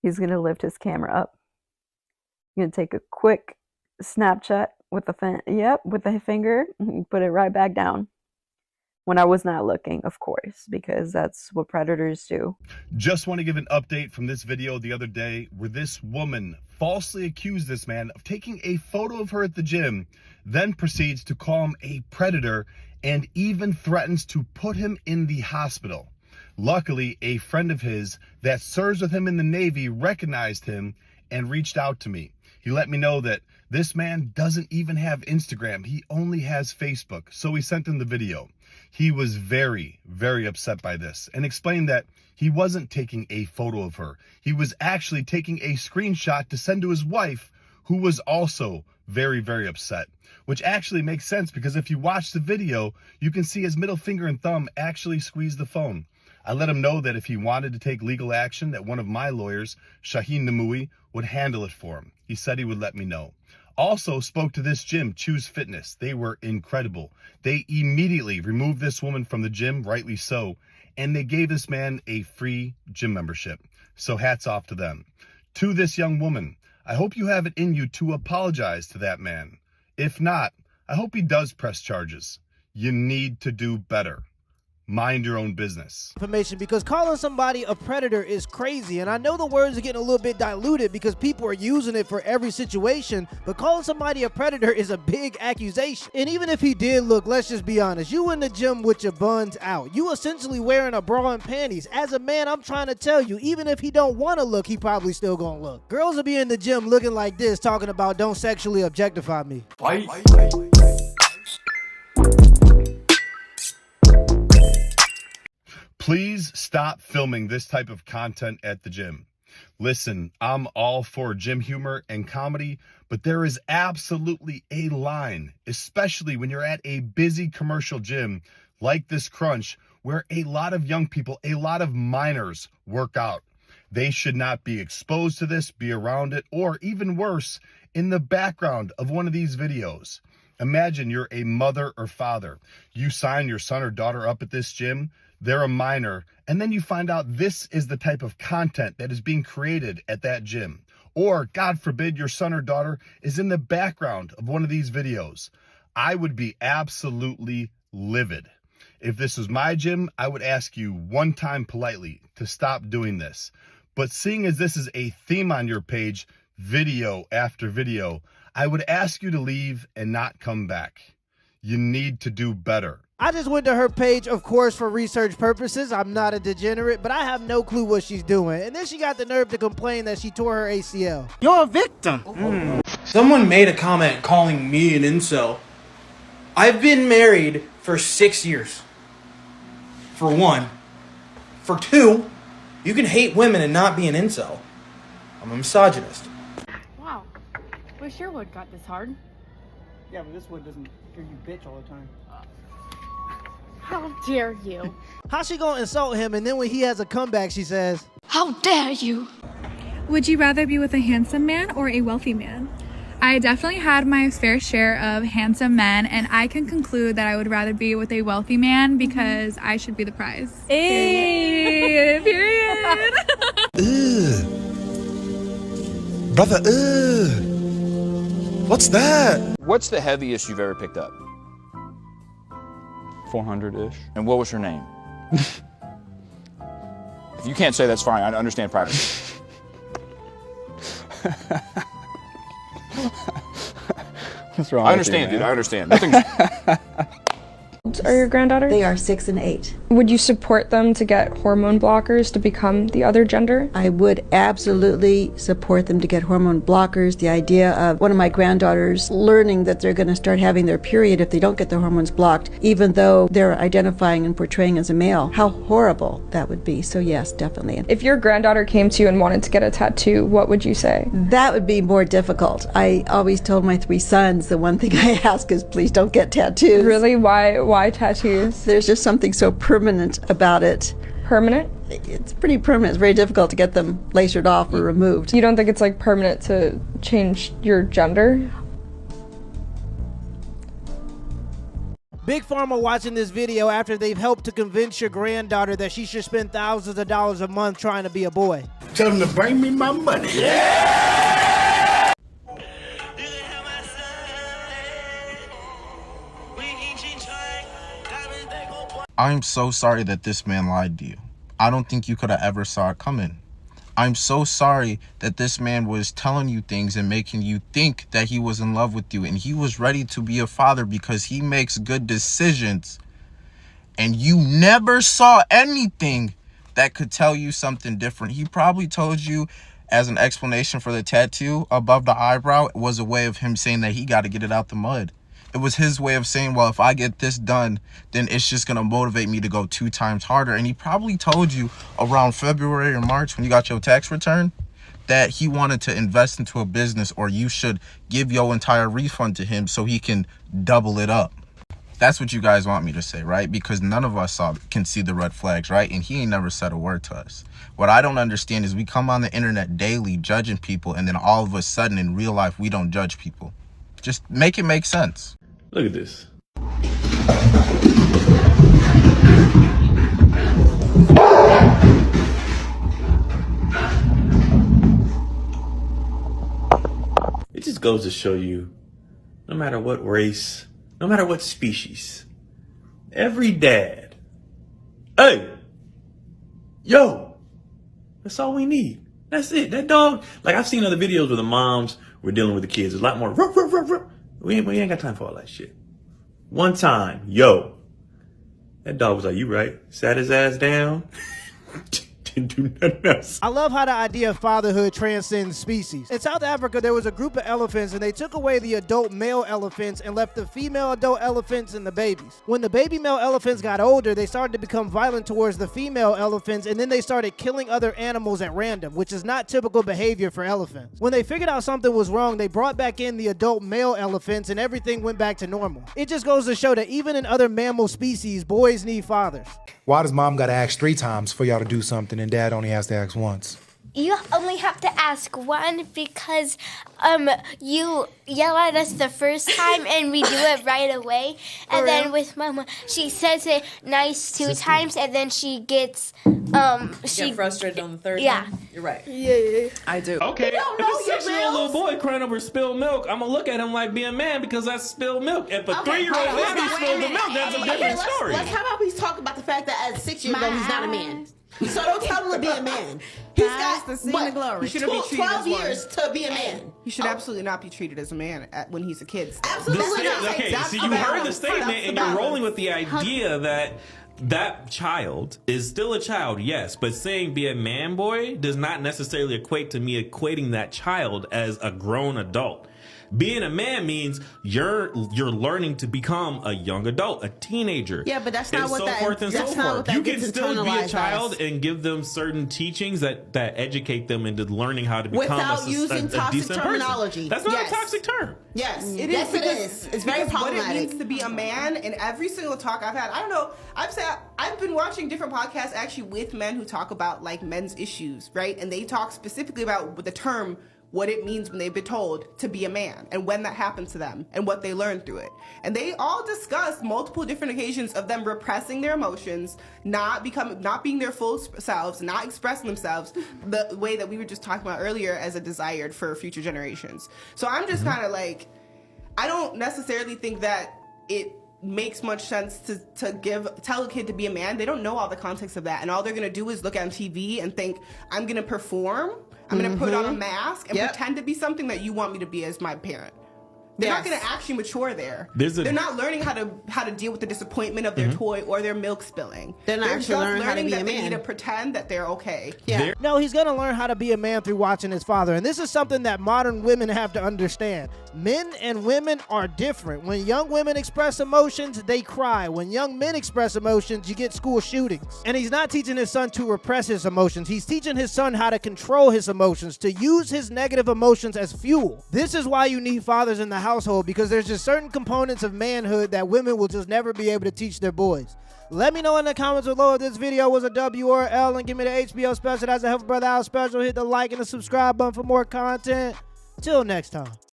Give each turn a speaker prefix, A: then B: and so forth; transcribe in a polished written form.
A: He's going to lift his camera up. He's going to take a quick Snapchat with the finger, and put it right back down. When I was not looking, of course, because that's what predators do.
B: Just want to give an update from this video the other day where this woman falsely accused this man of taking a photo of her at the gym, then proceeds to call him a predator and even threatens to put him in the hospital. Luckily, a friend of his that serves with him in the Navy recognized him and reached out to me. He let me know that this man doesn't even have Instagram. He only has Facebook. So we sent him the video. He was very, very upset by this and explained that he wasn't taking a photo of her. He was actually taking a screenshot to send to his wife, who was also very, very upset, which actually makes sense because if you watch the video, you can see his middle finger and thumb actually squeeze the phone. I let him know that if he wanted to take legal action, that one of my lawyers, Shaheen Namui, would handle it for him. He said he would let me know. Also spoke to this gym, Choose Fitness. They were incredible. They immediately removed this woman from the gym, rightly so, and they gave this man a free gym membership. So hats off to them. To this young woman, I hope you have it in you to apologize to that man. If not, I hope he does press charges. You need to do better. Mind your own business.
C: Information, because calling somebody a predator is crazy, and I know the words are getting a little bit diluted because people are using it for every situation, but calling somebody a predator is a big accusation. And even if he did look, let's just be honest, you in the gym with your buns out, you essentially wearing a bra and panties. As a man, I'm trying to tell you, even if he don't want to look, he probably still gonna look. Girls will be in the gym looking like this, talking about don't sexually objectify me.
B: Please stop filming this type of content at the gym. Listen, I'm all for gym humor and comedy, but there is absolutely a line, especially when you're at a busy commercial gym like this Crunch, where a lot of young people, a lot of minors work out. They should not be exposed to this, be around it, or even worse, in the background of one of these videos. Imagine you're a mother or father. You sign your son or daughter up at this gym, they're a minor, and then you find out this is the type of content that is being created at that gym. Or, God forbid, your son or daughter is in the background of one of these videos. I would be absolutely livid. If this was my gym, I would ask you one time politely to stop doing this. But seeing as this is a theme on your page, video after video, I would ask you to leave and not come back. You need to do better.
C: I just went to her page, of course, for research purposes. I'm not a degenerate, but I have no clue what she's doing. And then she got the nerve to complain that she tore her ACL.
D: You're a victim. Someone made a comment calling me an incel. I've been married for 6 years. For one. For two, you can hate women and not be an incel. I'm a misogynist.
E: Wow. Wish your wood got this hard.
F: Yeah, but this wood doesn't hear you bitch all the time.
E: How dare you?
C: How she gonna insult him, and then when he has a comeback, she says,
E: How dare you?
G: Would you rather be with a handsome man or a wealthy man? I definitely had my fair share of handsome men, and I can conclude that I would rather be with a wealthy man because I should be the prize. Hey, period.
H: Brother, what's that?
I: What's the heaviest you've ever picked up?
J: 400-ish.
I: And what was her name? If you can't say, that's fine. I understand privacy.
J: What's wrong
I: I
J: with you,
I: understand, dude.
J: man?
I: I understand. Nothing's...
K: Are your granddaughters?
L: They are 6 and 8.
K: Would you support them to get hormone blockers to become the other gender?
L: I would absolutely support them to get hormone blockers. The idea of one of my granddaughters learning that they're going to start having their period if they don't get their hormones blocked, even though they're identifying and portraying as a male. How horrible that would be. So yes, definitely.
K: If your granddaughter came to you and wanted to get a tattoo, what would you say?
L: That would be more difficult. I always told my 3 sons the one thing I ask is please don't get tattoos.
K: Really? Why tattoos?
L: There's just something so permanent about it.
K: Permanent?
L: It's pretty permanent. It's very difficult to get them lasered off or removed.
K: You don't think it's like permanent to change your gender?
C: Big Pharma watching this video after they've helped to convince your granddaughter that she should spend thousands of dollars a month trying to be a boy.
H: Tell them to bring me my money.
M: I'm so sorry that this man lied to you. I don't think you could have ever saw it coming. I'm so sorry that this man was telling you things and making you think that he was in love with you and he was ready to be a father because he makes good decisions. And you never saw anything that could tell you something different. He probably told you as an explanation for the tattoo above the eyebrow. It was a way of him saying that he got to get it out the mud. It was his way of saying, well, if I get this done, then it's just going to motivate me to go 2 times harder. And he probably told you around February or March when you got your tax return that he wanted to invest into a business, or you should give your entire refund to him so he can double it up. That's what you guys want me to say, right? Because none of us can see the red flags, right? And he ain't never said a word to us. What I don't understand is we come on the internet daily judging people, and then all of a sudden in real life, we don't judge people. Just make it make sense.
N: Look at this. It just goes to show you, no matter what race, no matter what species, every dad, hey, yo, that's all we need. That's it. That dog, like I've seen other videos where the moms were dealing with the kids. There's a lot more ruff, ruff, ruff, ruff. We ain't got time for all that shit. One time, yo, that dog was like, you right. Sat his ass down. Didn't do nothing else.
C: I love how the idea of fatherhood transcends species. In South Africa, there was a group of elephants and they took away the adult male elephants and left the female adult elephants and the babies. When the baby male elephants got older, they started to become violent towards the female elephants, and then they started killing other animals at random, which is not typical behavior for elephants. When they figured out something was wrong, they brought back in the adult male elephants and everything went back to normal. It just goes to show that even in other mammal species, boys need fathers.
O: Why does mom gotta ask 3 times for y'all to do something and dad only has to ask once?
P: You only have to ask one because you yell at us the first time and we do it right away. And then with Mama, she says it nice 2 times and then she gets
Q: she get frustrated on the third one? You're right.
P: Yeah.
Q: I do.
N: Okay, if a 6-year-old little boy crying over spilled milk, I'm gonna look at him like being man because that's spilled milk. If a 3-year-old baby spilled the milk, that's a different story.
Q: How about we talk about the fact that as a 6-year-old, he's not a man. So don't tell him to be a man. He's got
R: the scene of glory.
Q: 12 years to be a man.
R: He should absolutely not be treated as a man when he's a kid.
Q: Absolutely not.
N: Okay, so you heard the statement and you're rolling with the idea that that child is still a child, yes, but saying be a man boy does not necessarily equate to me equating that child as a grown adult. Being a man means you're learning to become a young adult, a teenager.
Q: Yeah, but that's not what that.
N: And so forth. You can still be a child and give them certain teachings that educate them into learning how to become
Q: without using toxic terminology.
N: That's not a toxic term.
Q: Yes,
R: it
Q: yes,
R: is.
Q: It is. It's very problematic.
R: What it means to be a man, in every single talk I've had, I don't know. I've been watching different podcasts actually with men who talk about like men's issues, right? And they talk specifically about the term, what it means when they've been told to be a man and when that happened to them and what they learned through it. And they all discuss multiple different occasions of them repressing their emotions, not being their full selves, not expressing themselves the way that we were just talking about earlier as a desired for future generations. So I'm just kind of like, I don't necessarily think that it makes much sense to tell a kid to be a man. They don't know all the context of that, and all they're gonna do is look on TV and think, I'm gonna perform, I'm gonna put on a mask and pretend to be something that you want me to be as my parent. They're not going to actually mature there. They're not learning how to deal with the disappointment of their toy or their milk spilling.
Q: They're not actually learning how to be a man.
R: They need to pretend that they're okay.
C: Yeah. No, he's going to learn how to be a man through watching his father. And this is something that modern women have to understand. Men and women are different. When young women express emotions, they cry. When young men express emotions, you get school shootings. And he's not teaching his son to repress his emotions. He's teaching his son how to control his emotions, to use his negative emotions as fuel. This is why you need fathers in the household, because there's just certain components of manhood that women will just never be able to teach their boys. Let me know in the comments below if this video was a W or a L, and give me the HBO special. That's a Help a Brother Out special. Hit the like and the subscribe button for more content. Till next time.